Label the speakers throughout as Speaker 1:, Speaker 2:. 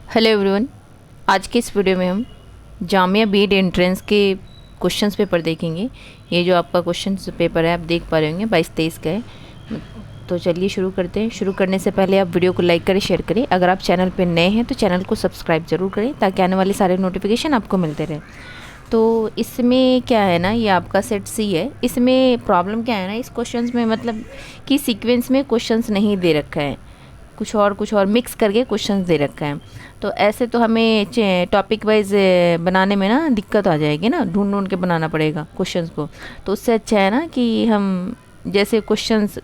Speaker 1: Hello everyone. आज के इस वीडियो में हम जामिया बीएड एंट्रेंस के क्वेश्चंस पेपर देखेंगे। ये जो आपका क्वेश्चन पेपर है आप देख पा रहे होंगे 22-23 का है। तो चलिए शुरू करते हैं। शुरू करने से पहले आप वीडियो को लाइक करें, शेयर करें। अगर आप चैनल पर नए हैं तो चैनल को सब्सक्राइब ज़रूर करें ताकि आने वाले सारे नोटिफिकेशन आपको मिलते रहें। तो इसमें क्या है ना, ये आपका सेट सी है। इसमें प्रॉब्लम क्या है ना, इस क्वेश्चंस में मतलब कि सीक्वेंस में क्वेश्चंस नहीं दे रखा है, कुछ और मिक्स करके क्वेश्चंस दे रखा है। तो ऐसे तो हमें टॉपिक वाइज बनाने में ना दिक्कत आ जाएगी ना, ढूंढ ढूंढ के बनाना पड़ेगा क्वेश्चंस को। तो उससे अच्छा है ना कि हम जैसे क्वेश्चंस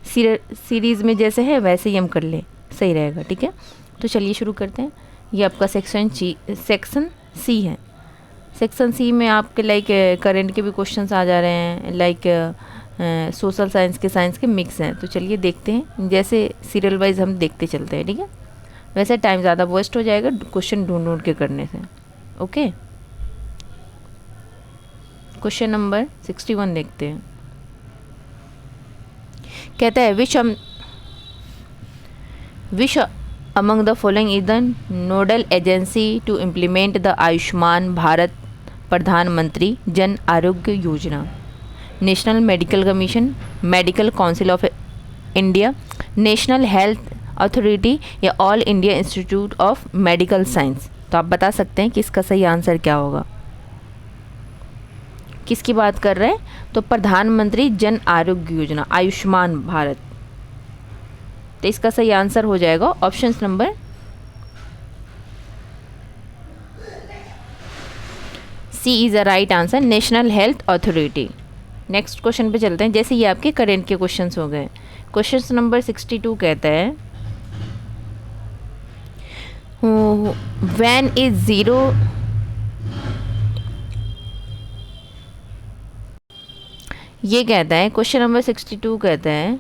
Speaker 1: सीरीज़ में जैसे है वैसे ही हम कर लें, सही रहेगा। ठीक है, तो चलिए शुरू करते हैं। ये आपका सेक्शन सी है। सेक्शन सी में आपके लाइक करंट के भी क्वेश्चंस आ जा रहे हैं, लाइक सोशल साइंस के मिक्स हैं। तो चलिए देखते हैं, जैसे सीरियल वाइज हम देखते चलते हैं। ठीक है, वैसे टाइम ज़्यादा वेस्ट हो जाएगा क्वेश्चन ढूंढ ढूंढ के करने से। ओके, क्वेश्चन नंबर 61 देखते हैं। कहता है which among the following is the nodal agency to implement the Ayushman Bharat Pradhan Mantri Jan Arogya Yojana? National medical commission, medical council of India, national health authority या all India institute of medical science? तो आप बता सकते हैं कि इसका सही आंसर क्या होगा। किसकी बात कर रहे हैं? तो प्रधानमंत्री जन आरोग्य योजना, आयुष्मान भारत। तो इसका सही आंसर हो जाएगा option number C is the right answer, national health authority. Next question पे चलते हैं। जैसे ये आपके करेंट के क्वेश्चंस हो गए। क्वेश्चन नंबर 62 कहता है व्हेन इज जीरो ये कहता है, क्वेश्चन नंबर 62 कहता है,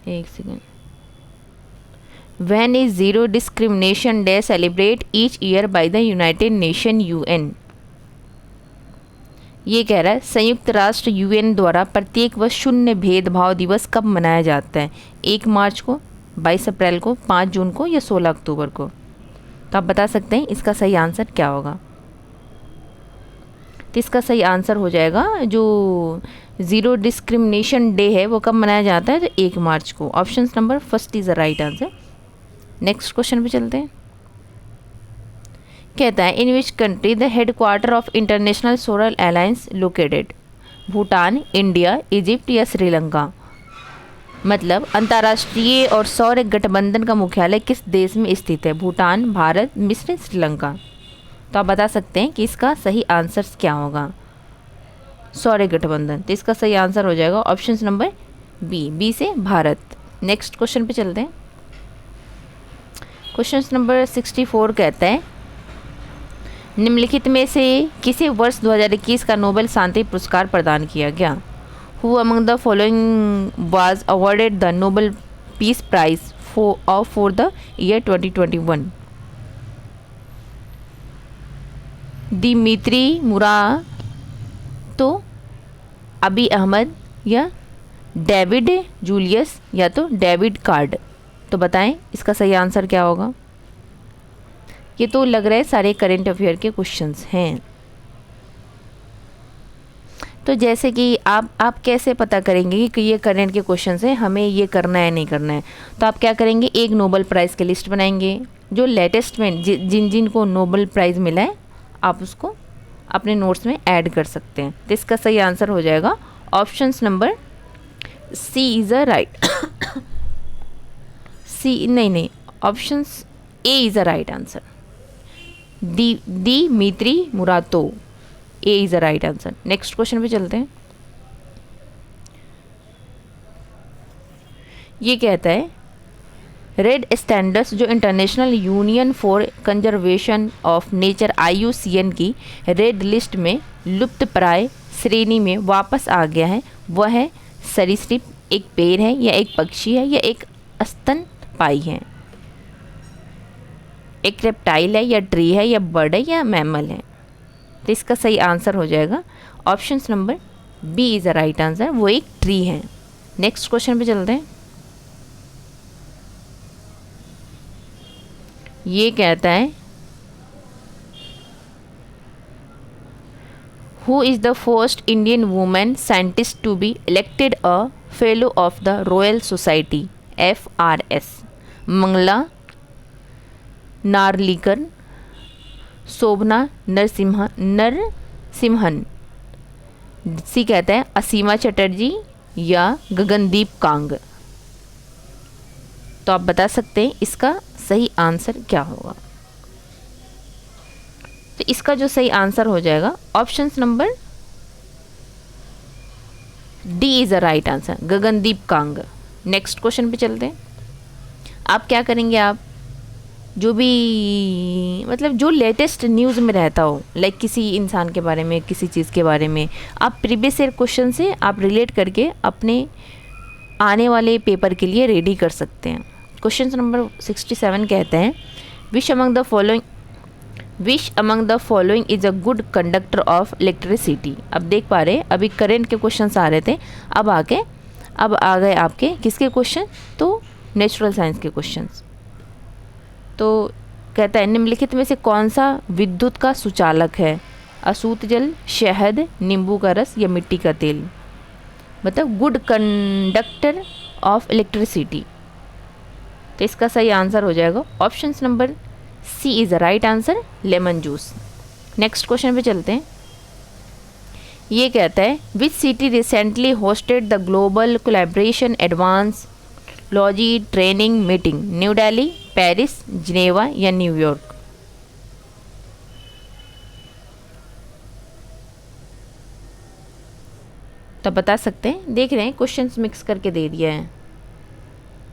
Speaker 1: एक second, when is zero discrimination day celebrate each year by the United nation UN? ये कह रहा है संयुक्त राष्ट्र यूएन द्वारा प्रत्येक वर्ष शून्य भेदभाव दिवस कब मनाया जाता है? 1 मार्च को, 22 अप्रैल को, 5 जून को या 16 अक्टूबर को? तो आप बता सकते हैं इसका सही आंसर क्या होगा। तो इसका सही आंसर हो जाएगा, जो ज़ीरो डिस्क्रिमिनेशन डे है वो कब मनाया जाता है? तो 1 मार्च को। Option number first is the right answer. Next question पे चलते हैं। कहता है in which country the headquarter of international solar alliance located? Bhutan, India, Egypt या श्रीलंका? मतलब अंतर्राष्ट्रीय और सौर गठबंधन का मुख्यालय किस देश में स्थित है? भूटान, भारत, मिस्र, श्रीलंका? तो आप बता सकते हैं कि इसका सही आंसर क्या होगा। सौर गठबंधन। तो इसका सही आंसर हो जाएगा ऑप्शन नंबर बी से भारत। नेक्स्ट क्वेश्चन पे चलते हैं। क्वेश्चन नंबर 64 कहता है निम्नलिखित में से किसे वर्ष 2021 का नोबेल शांति पुरस्कार प्रदान किया गया? Who among the following was awarded the Nobel peace prize for the year 2021? Dmitry Muratov, Abiy Ahmed या डेविड जूलियस या तो डेविड कार्ड? तो बताएं इसका सही आंसर क्या होगा। ये तो लग रहा है सारे करंट अफेयर के क्वेश्चंस हैं। तो जैसे कि आप कैसे पता करेंगे कि ये करंट के क्वेश्चंस हैं, हमें ये करना है नहीं करना है? तो आप क्या करेंगे, एक नोबेल प्राइज़ की लिस्ट बनाएंगे जो लेटेस्ट में जिन जिन को नोबेल प्राइज़ मिला है आप उसको अपने नोट्स में ऐड कर सकते हैं। तो इसका सही आंसर हो जाएगा option number C is a right C नहीं, option A is a right answer. Dmitry Muratov, A is the right answer. Next question पे चलते हैं। ये कहता है रेड स्टैंडर्ड्स जो international union for conservation of nature IUCN की red list में लुप्तप्राय श्रेणी में वापस आ गया है, वह है सरीसृप, एक पेड़ है या एक पक्षी है या एक स्तनपायी है? एक रेप्टाइल है या ट्री है या बर्ड है या मैमल है? तो इसका सही आंसर हो जाएगा option number B is the right answer, वो एक ट्री है। नेक्स्ट क्वेश्चन पे चलते हैं। ये कहता है who is the first Indian women scientist to be elected a fellow of the royal society FRS? Mangala Narlikar, Shobhana Narasimhan, C कहता है असीमा चटर्जी या गगनदीप कांग। तो आप बता सकते हैं इसका सही आंसर क्या होगा। तो इसका जो सही आंसर हो जाएगा option number D is the right answer, Gagandeep Kang. Next question पे चलते हैं। आप क्या करेंगे, आप जो भी मतलब जो लेटेस्ट न्यूज़ में रहता हो, लाइक किसी इंसान के बारे में, किसी चीज़ के बारे में, आप प्रीवियस ईयर क्वेश्चन से आप रिलेट करके अपने आने वाले पेपर के लिए रेडी कर सकते हैं। क्वेश्चन नंबर 67 कहते हैं विच among the following is a good conductor of electricity. अब देख पा रहे हैं अभी करंट के क्वेश्चन आ रहे थे, अब आ गए आपके किसके क्वेश्चन, तो नेचुरल साइंस के क्वेश्चंस। तो कहता है निम्नलिखित में से कौन सा विद्युत का सुचालक है? अशुद्ध जल, शहद, नींबू का रस या मिट्टी का तेल। मतलब गुड कंडक्टर ऑफ इलेक्ट्रिसिटी। तो इसका सही आंसर हो जाएगा option number C is the right answer, lemon juice. Next question पे चलते हैं। ये कहता है which city recently hosted the global collaboration advance लॉजी training meeting? New Delhi, Paris, Geneva या न्यूयॉर्क। तो बता सकते हैं, देख रहे हैं क्वेश्चंस मिक्स करके दे दिया है,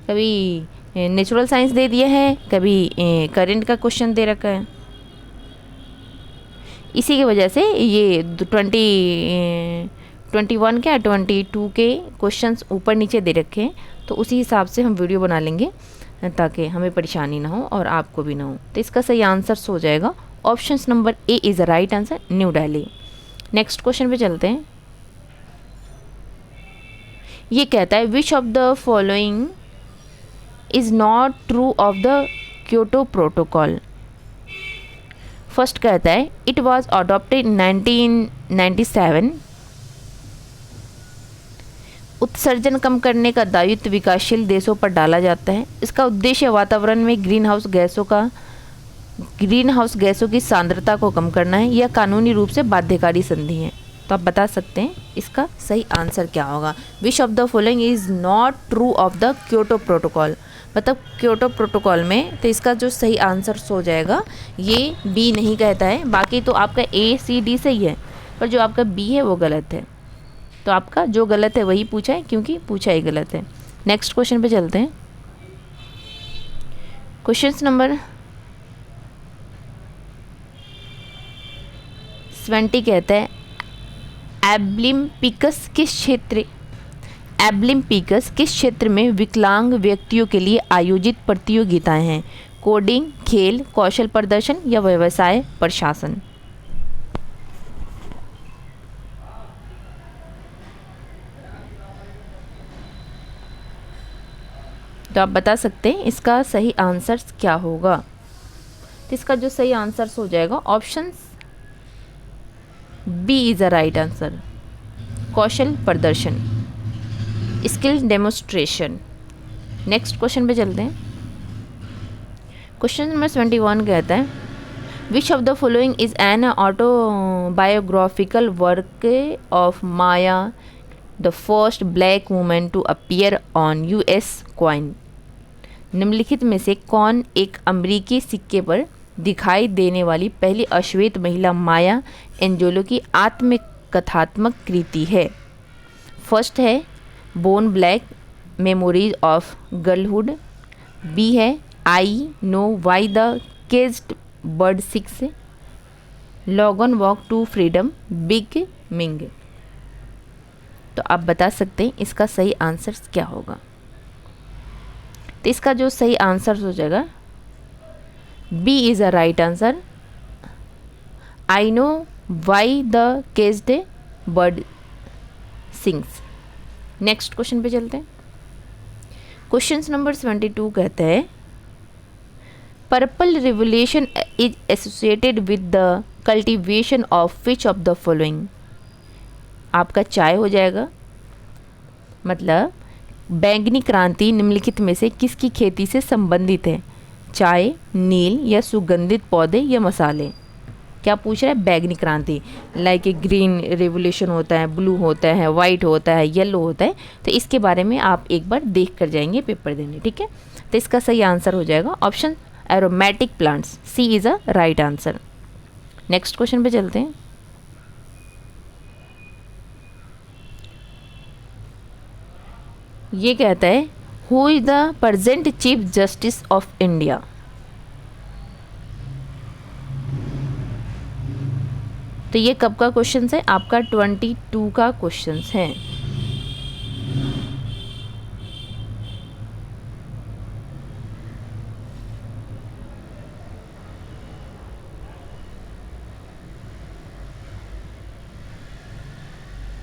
Speaker 1: कभी नेचुरल साइंस दे दिया है, कभी करंट का क्वेश्चन दे रखा है। इसी की वजह से ये 21 क्या 22 के क्वेश्चंस ऊपर नीचे दे रखे हैं, तो उसी हिसाब से हम वीडियो बना लेंगे ताकि हमें परेशानी ना हो और आपको भी ना हो। तो इसका सही आंसर हो जाएगा option number A is the right answer, new Delhi. Next question पे चलते हैं। ये कहता है which of the following is not true of the Kyoto protocol. First कहता है इट वॉज अडॉप्टेड 1997। उत्सर्जन कम करने का दायित्व विकासशील देशों पर डाला जाता है। इसका उद्देश्य वातावरण में ग्रीन हाउस गैसों की सांद्रता को कम करना है। यह कानूनी रूप से बाध्यकारी संधि है। तो आप बता सकते हैं इसका सही आंसर क्या होगा। विच of the following is not true of the Kyoto protocol, मतलब क्योटो प्रोटोकॉल में। तो इसका जो सही आंसर हो जाएगा ये बी नहीं कहता है, बाकी तो आपका ए सी डी सही है, पर जो आपका बी है वो गलत है। तो आपका जो गलत है वही पूछा है, क्योंकि पूछा ही गलत है। नेक्स्ट क्वेश्चन पे चलते हैं। क्वेश्चन नंबर 20 कहता है एब्लिम्पिकस किस क्षेत्र में विकलांग व्यक्तियों के लिए आयोजित प्रतियोगिताएं हैं? कोडिंग, खेल, कौशल प्रदर्शन या व्यवसाय प्रशासन। तो आप बता सकते हैं इसका सही आंसर क्या होगा। तो इसका जो सही आंसर हो जाएगा option B is the right answer, कौशल प्रदर्शन, स्किल डेमोस्ट्रेशन। नेक्स्ट क्वेश्चन पे चलते हैं। क्वेश्चन नंबर 21 कहता है which of the following is an autobiographical work of Maya, the first black women to appear on US coin. निम्नलिखित में से कौन एक अमेरिकी सिक्के पर दिखाई देने वाली पहली अश्वेत महिला माया एंजेलो की आत्मकथात्मक कृति है? फर्स्ट है bone black, memories of girlhood. B है I know why the caged bird sings, लॉगन walk to freedom, becoming. तो आप बता सकते हैं इसका सही आंसर क्या होगा। तो इसका जो सही आंसर हो जाएगा B is a right answer, I know why the caged bird sings. Next question पे चलते हैं। क्वेश्चन नंबर 22 कहते हैं purple revolution is associated with the cultivation of which of the following. आपका चाय हो जाएगा, मतलब बैंगनी क्रांति निम्नलिखित में से किसकी खेती से संबंधित है? चाय, नील या सुगंधित पौधे या मसाले। क्या पूछ रहा है? बैंगनी क्रांति, लाइक ए ग्रीन रेवोल्यूशन होता है, ब्लू होता है, वाइट होता है, येलो होता है। तो इसके बारे में आप एक बार देख कर जाएंगे पेपर देने, ठीक है। तो इसका सही आंसर हो जाएगा option aromatic plants, C is a right answer. Next question पे चलते हैं। ये कहता है who is the present chief justice of India. तो ये कब का क्वेश्चन है? आपका 22 का क्वेश्चन है।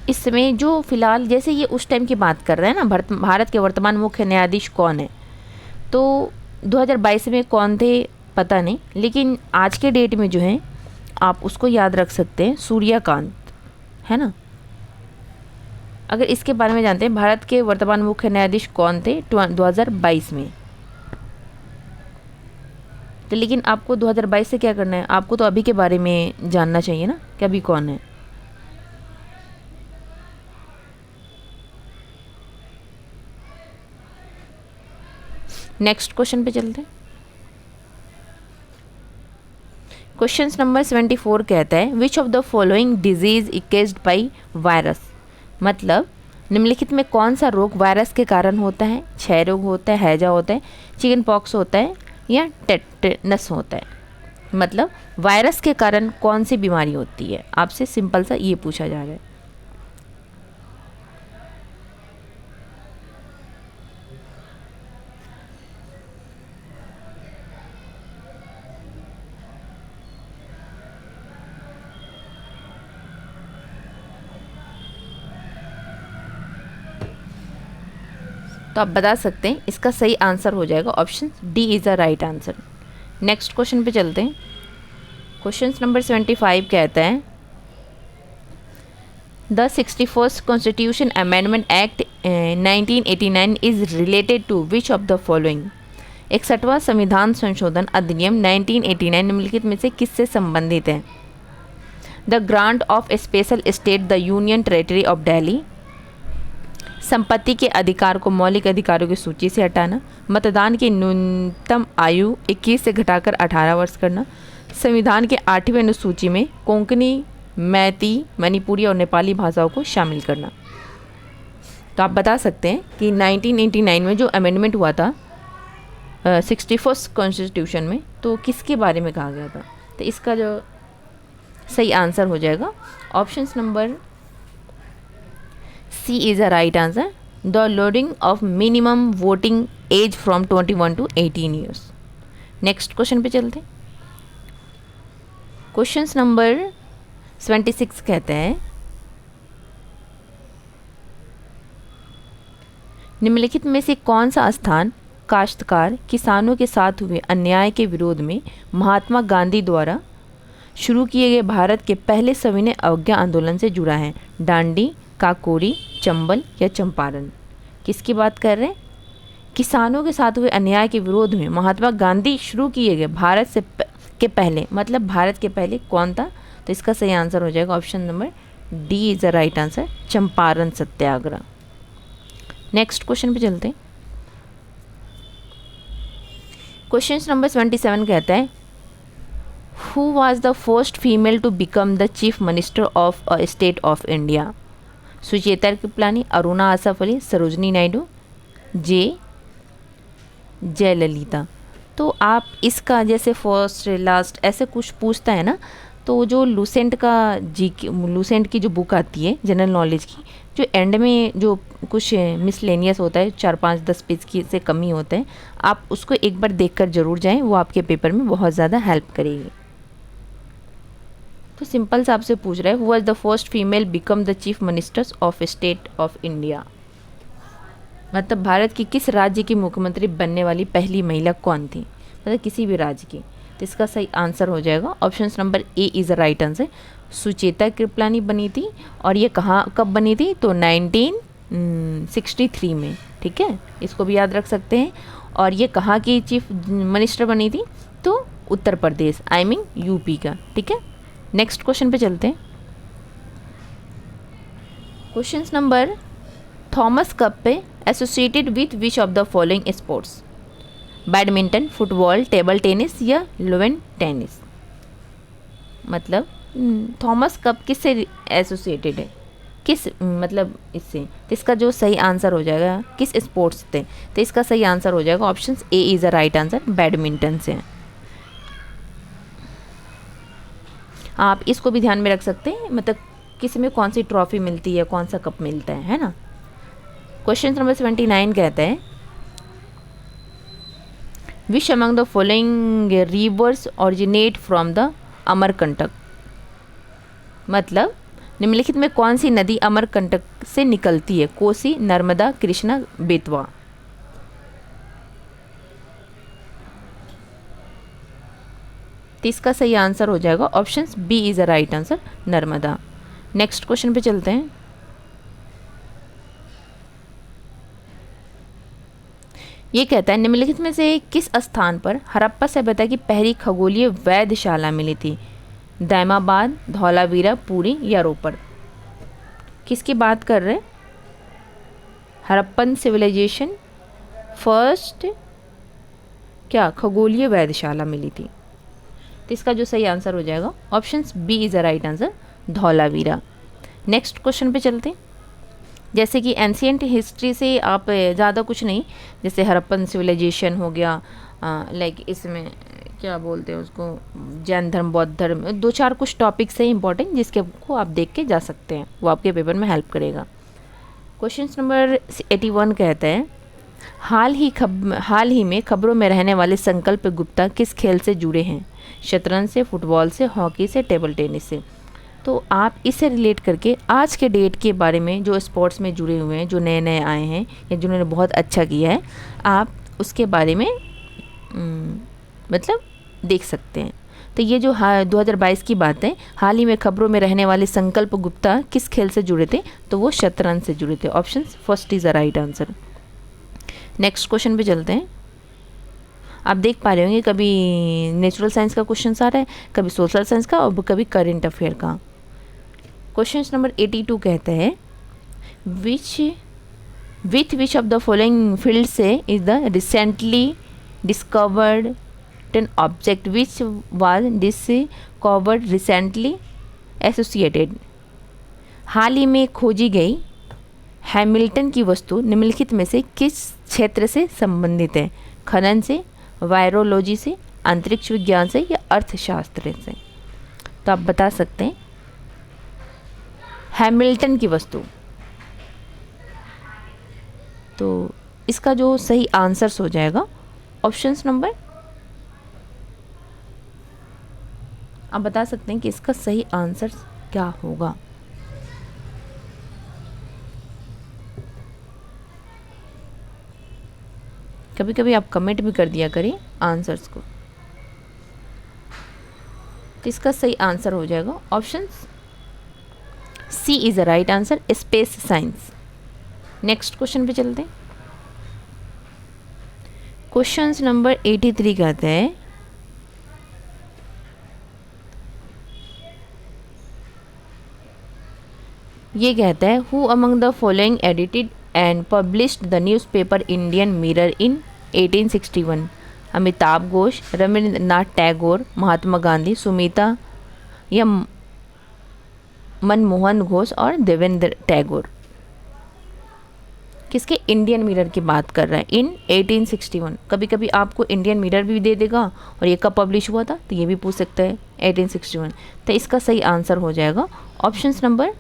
Speaker 1: इसमें जो फिलहाल जैसे ये उस टाइम की बात कर रहे हैं ना, भारत के वर्तमान मुख्य न्यायाधीश कौन है, तो 2022 में कौन थे पता नहीं, लेकिन आज के डेट में जो है आप उसको याद रख सकते हैं, सूर्यकांत, है ना। अगर इसके बारे में जानते हैं भारत के वर्तमान मुख्य न्यायाधीश कौन थे 2022 में, तो लेकिन आपको 2022 से क्या करना है? आपको तो अभी के बारे में जानना चाहिए ना कि अभी कौन है। नेक्स्ट क्वेश्चन पे चलते हैं। क्वेश्चन नंबर 74 कहता है which of the following disease is caused by virus. मतलब निम्नलिखित में कौन सा रोग वायरस के कारण होता है? क्षय रोग होता है, हैजा होता है, चिकन पॉक्स होता है या टेटनस होता है। मतलब वायरस के कारण कौन सी बीमारी होती है? आपसे सिंपल सा ये पूछा जा रहा है। तो आप बता सकते हैं, इसका सही आंसर हो जाएगा option D is the right answer. Next question पे चलते हैं। क्वेश्चन नंबर 75 कहता है the 61st constitution amendment act 1989 is related to which of the following. 61वां संविधान संशोधन अधिनियम 1989 निम्नलिखित में से किससे संबंधित है? The grant of A special state the union territory of Delhi, संपत्ति के अधिकार को मौलिक अधिकारों की सूची से हटाना, मतदान की न्यूनतम आयु 21 से घटाकर 18 वर्ष करना, संविधान के 8वें अनुसूची में कोंकणी, मैती, मणिपुरी और नेपाली भाषाओं को शामिल करना। तो आप बता सकते हैं कि 1989 में जो अमेंडमेंट हुआ था 61st कॉन्स्टिट्यूशन में, तो किसके बारे में कहा गया था? तो इसका जो सही आंसर हो जाएगा option number C is a right answer, the loading of minimum voting age from 21 to 18 years. Next question पे चलते हैं। क्वेश्चन नंबर 76 कहते हैं निम्नलिखित में से कौन सा स्थान काश्तकार किसानों के साथ हुए अन्याय के विरोध में महात्मा गांधी द्वारा शुरू किए गए भारत के पहले सविनय अवज्ञा आंदोलन से जुड़ा है? डांडी, काकोरी, चंबल या चंपारण। किसकी बात कर रहे हैं? किसानों के साथ हुए अन्याय के विरोध में महात्मा गांधी शुरू किए गए भारत से के पहले, मतलब भारत के पहले कौन था? तो इसका सही आंसर हो जाएगा option number D is the right answer, Champaran Satyagraha. Next question पे चलते हैं। क्वेश्चन नंबर 27 कहता है who was the first female to become the chief minister of a state of India? Sucheta Kripalani, Aruna Asaf Ali, Sarojini Naidu, Jayalalithaa. तो आप इसका जैसे फर्स्ट लास्ट ऐसे कुछ पूछता है ना, तो जो लूसेंट की जो बुक आती है जनरल नॉलेज की, जो एंड में जो कुछ मिसलेनियस होता है 4-5-10 पेज की से कम ही होता है, आप उसको एक बार देखकर ज़रूर जाएं, वो आपके पेपर में बहुत ज़्यादा हेल्प करेगी। तो सिंपल सा आपसे पूछ रहा है who was the first female become the chief ministers of state of India. मतलब भारत की किस राज्य की मुख्यमंत्री बनने वाली पहली महिला कौन थी? मतलब किसी भी राज्य की। तो इसका सही आंसर हो जाएगा option number A is the right answer. Sucheta Kripalani बनी थी और ये कहाँ कब बनी थी, तो 1963 में। ठीक है, इसको भी याद रख सकते हैं। और ये कहाँ की चीफ मिनिस्टर बनी थी, तो Uttar Pradesh, I mean UP का। ठीक है, नेक्स्ट क्वेश्चन पे चलते हैं। क्वेश्चन नंबर, थॉमस कप पे associated with which of the following sports, badminton, football, table tennis या लेवन टेनिस। मतलब थॉमस कप किससे एसोसिएटेड है, किस मतलब इससे। तो इसका जो सही आंसर हो जाएगा, किस स्पोर्ट्स से, तो इसका सही आंसर हो जाएगा option A is the right answer, badminton से। आप इसको भी ध्यान में रख सकते हैं, मतलब किस में कौन सी ट्रॉफी मिलती है, कौन सा कप मिलता है ना। क्वेश्चन नंबर 79 कहते हैं, विच among the following rivers originate from the Amarkantak. मतलब निम्नलिखित में कौन सी नदी अमरकंटक से निकलती है, कोसी, नर्मदा, कृष्णा, बेतवा। तो इसका सही आंसर हो जाएगा option B is the right answer, Narmada. Next question पे चलते हैं। ये कहता है, निम्नलिखित में से किस स्थान पर हड़प्पा सभ्यता की पहली खगोलीय वैधशाला मिली थी, दैमाबाद, धौलावीरा, पुरी या रोपड़। किसकी बात कर रहे हैं, हड़प्पन सिविलाइजेशन फर्स्ट क्या खगोलीय वैधशाला मिली थी। तो इसका जो सही आंसर हो जाएगा option B is the right answer, Dholavira. Next question पे चलते हैं। जैसे कि एंशियंट हिस्ट्री से आप ज़्यादा कुछ नहीं, जैसे हड़प्पन सिविलाइजेशन हो गया, लाइक इसमें क्या बोलते हैं उसको, जैन धर्म, बौद्ध धर्म, दो चार कुछ टॉपिक्स हैं इंपॉर्टेंट, जिसके को आप देख के जा सकते हैं, वो आपके पेपर में हेल्प करेगा। क्वेश्चन नंबर 81 कहता है, हाल ही में खबरों में रहने वाले संकल्प गुप्ता किस खेल से जुड़े हैं, शतरंज से, फुटबॉल से, हॉकी से, टेबल टेनिस से। तो आप इससे रिलेट करके आज के डेट के बारे में जो स्पोर्ट्स में जुड़े हुए हैं, जो नए नए आए हैं या जिन्होंने बहुत अच्छा किया है, आप उसके बारे में मतलब देख सकते हैं। तो ये जो 2022 की बात है, हाल ही में खबरों में रहने वाले संकल्प गुप्ता किस खेल से जुड़े थे, तो वो शतरंज से जुड़े थे। Option first is the right answer. Next question पे चलते हैं। आप देख पा रहे होंगे, कभी नेचुरल साइंस का क्वेश्चन आ रहा है, कभी सोशल साइंस का और कभी करेंट अफेयर का। क्वेश्चन नंबर 82 कहते हैं, which of the following field से is the recently discovered an object which was discovered recently associated। हाल ही में खोजी गई हैमिल्टन की वस्तु निम्नलिखित में से किस क्षेत्र से संबंधित है, खनन से, वायरोलॉजी से, अंतरिक्ष विज्ञान से या अर्थशास्त्र से। तो आप बता सकते हैं हैमिल्टन की वस्तु। तो इसका जो सही आंसर्स हो जाएगा ऑप्शंस नंबर, आप बता सकते हैं कि इसका सही आंसर क्या होगा। कभी कभी आप कमेंट भी कर दिया करिए आंसर्स को। तो इसका सही आंसर हो जाएगा option C is the right answer, space science. Next question पे चलते हैं। क्वेश्चन नंबर 83 कहते हैं, ये कहता है, who among the following edited and published the newspaper Indian Mirror in 1861। Amitav Ghosh, Rabindranath Tagore, Mahatma Gandhi, Sumita या मनमोहन घोष और देवेंद्र टैगोर। किसके इंडियन मिरर की बात कर रहा है, इन 1861। कभी कभी आपको इंडियन मिरर भी दे देगा और ये कब पब्लिश हुआ था, तो ये भी पूछ सकता है 1861। तो इसका सही आंसर हो जाएगा ऑप्शन नंबर,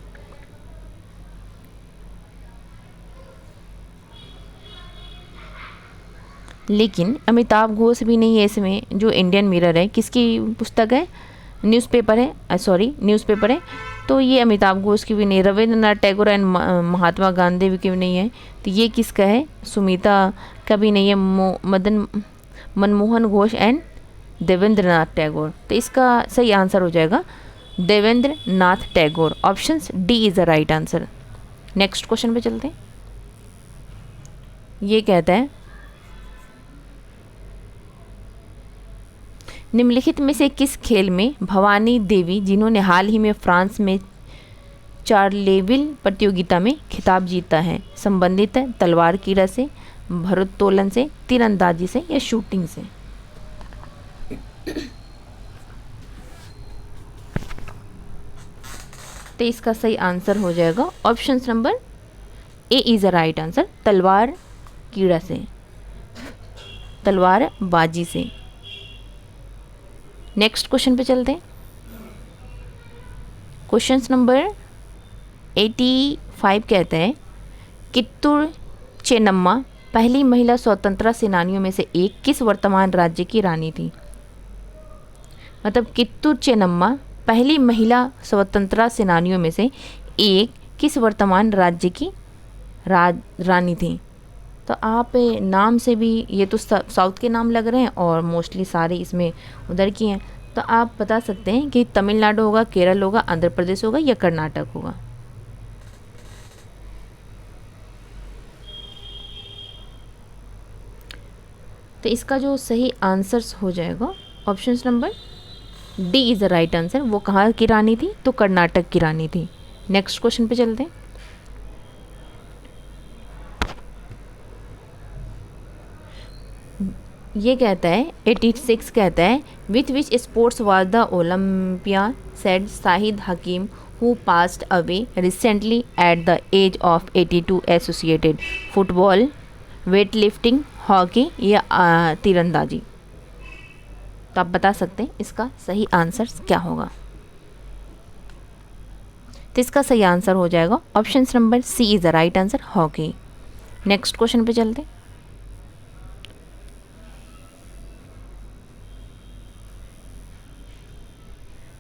Speaker 1: लेकिन अमिताभ घोष भी नहीं है इसमें। जो इंडियन मिरर है किसकी पुस्तक है, न्यूज़पेपर है, सॉरी न्यूज़पेपर है, तो ये अमिताभ घोष की भी नहीं, रविंद्रनाथ टैगोर एंड महात्मा गांधी की भी नहीं है, तो ये किसका है, सुमिता का भी नहीं है, मनमोहन घोष एंड देवेंद्र नाथ टैगोर। तो इसका सही आंसर हो जाएगा Debendra Nath Tagore. Option D is the right answer. Next question पे चलते हैं। ये कहता है निम्नलिखित में से किस खेल में भवानी देवी, जिन्होंने हाल ही में फ्रांस में चारलेविल प्रतियोगिता में खिताब जीता है, संबंधित है तलवार कीड़ा से, भारोत्तोलन से, तीरंदाजी से या शूटिंग से? तो इसका सही आंसर हो जाएगा option number A is the right answer, तलवार कीड़ा से, तलवार बाजी से। नेक्स्ट क्वेश्चन पे चलते हैं। क्वेश्चन नंबर 85 कहता है कित्तूर चेन्नम्मा पहली महिला स्वतंत्रता सेनानियों में से एक किस वर्तमान राज्य की रानी थी? मतलब कित्तूर चेन्नम्मा पहली महिला स्वतंत्रता सेनानियों में से एक किस वर्तमान राज्य की रानी थी? तो आप नाम से भी, ये तो साउथ के नाम लग रहे हैं और मोस्टली सारे इसमें उधर की हैं, तो आप बता सकते हैं कि तमिलनाडु होगा, केरल होगा, आंध्र प्रदेश होगा या कर्नाटक होगा। तो इसका जो सही आंसर हो जाएगा option number D is the right answer. वो कहाँ की रानी थी? तो कर्नाटक की रानी थी। नेक्स्ट क्वेश्चन पे चलते हैं। ये कहता है 86 कहता है with which sports was the olympian Syed Shahid Hakim who passed away recently at the age of 82 associated, football, weight lifting, hockey या तीरंदाजी? तो आप बता सकते हैं इसका सही आंसर क्या होगा। तो इसका सही आंसर हो जाएगा option number C is the right answer, hockey. Next question पे चलते हैं।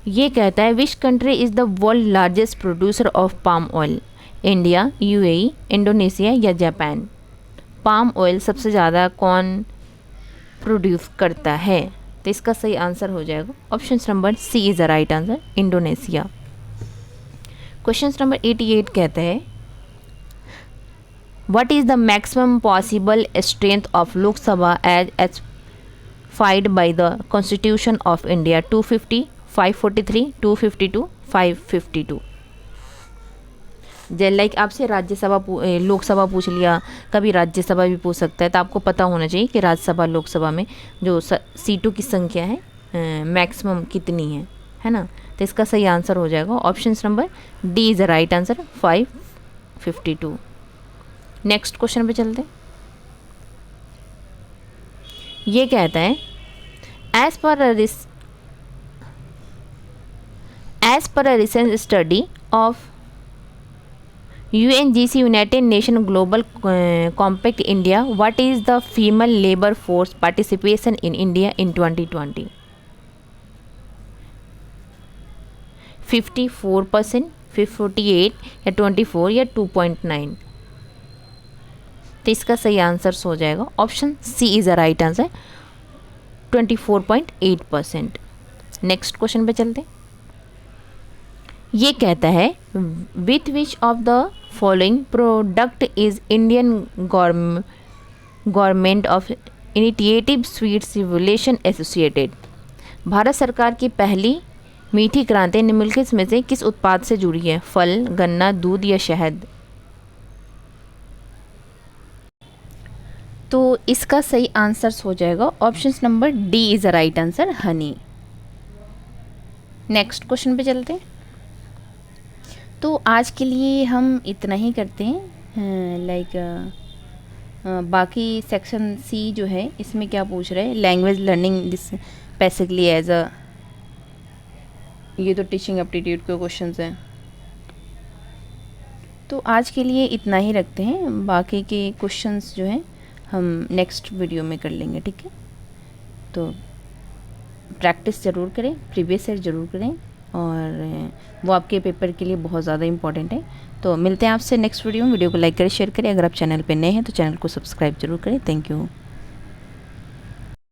Speaker 1: ये कहता है which country is the world largest producer of palm oil? India, UAE, Indonesia या जापान? पाम ऑयल सबसे ज़्यादा कौन प्रोड्यूस करता है? तो इसका सही आंसर हो जाएगा option number C is the right answer, Indonesia. Question number 88 कहता है what is the maximum possible strength of Lok Sabha as fixed by the constitution of India? 250, 543, 252, 552? जैसे लाइक आपसे राज्यसभा लोकसभा पूछ लिया, कभी राज्यसभा भी पूछ सकता है, तो आपको पता होना चाहिए कि राज्यसभा लोकसभा में जो सीटों की संख्या है मैक्सिमम कितनी है ना। तो इसका सही आंसर हो जाएगा option number D is the right answer, 552। Next question पे चलते हैं। ये कहता है as per a recent study of UNGC United Nations Global Compact India, what is the female labor force participation in India in 2020? 54%, 48 या 24 या 2.9? तो इसका सही आंसर हो जाएगा option C is the right answer, 24.8%। Next question पे चलते हैं। ये कहता है with which of the following product is Indian government of initiative sweets revolution associated? भारत सरकार की पहली मीठी क्रांति निम्नलिखित में से किस उत्पाद से जुड़ी है? फल, गन्ना, दूध या शहद? तो इसका सही आंसर हो जाएगा option number D is the right answer, Honey. Next question पे चलते हैं। तो आज के लिए हम इतना ही करते हैं। बाकी सेक्शन सी जो है इसमें क्या पूछ रहे हैं, language learning this basically as a, ये तो टीचिंग एप्टीट्यूड के क्वेश्चंस हैं। तो आज के लिए इतना ही रखते हैं, बाकी के क्वेश्चंस जो हैं हम नेक्स्ट वीडियो में कर लेंगे, ठीक है। तो प्रैक्टिस ज़रूर करें, प्रीवियस ईयर ज़रूर करें, और वो आपके पेपर के लिए बहुत ज़्यादा इंपॉर्टेंट है। तो मिलते हैं आपसे नेक्स्ट वीडियो में। वीडियो को लाइक करें, शेयर करें। अगर आप चैनल पे नए हैं तो चैनल को सब्सक्राइब जरूर करें। Thank you.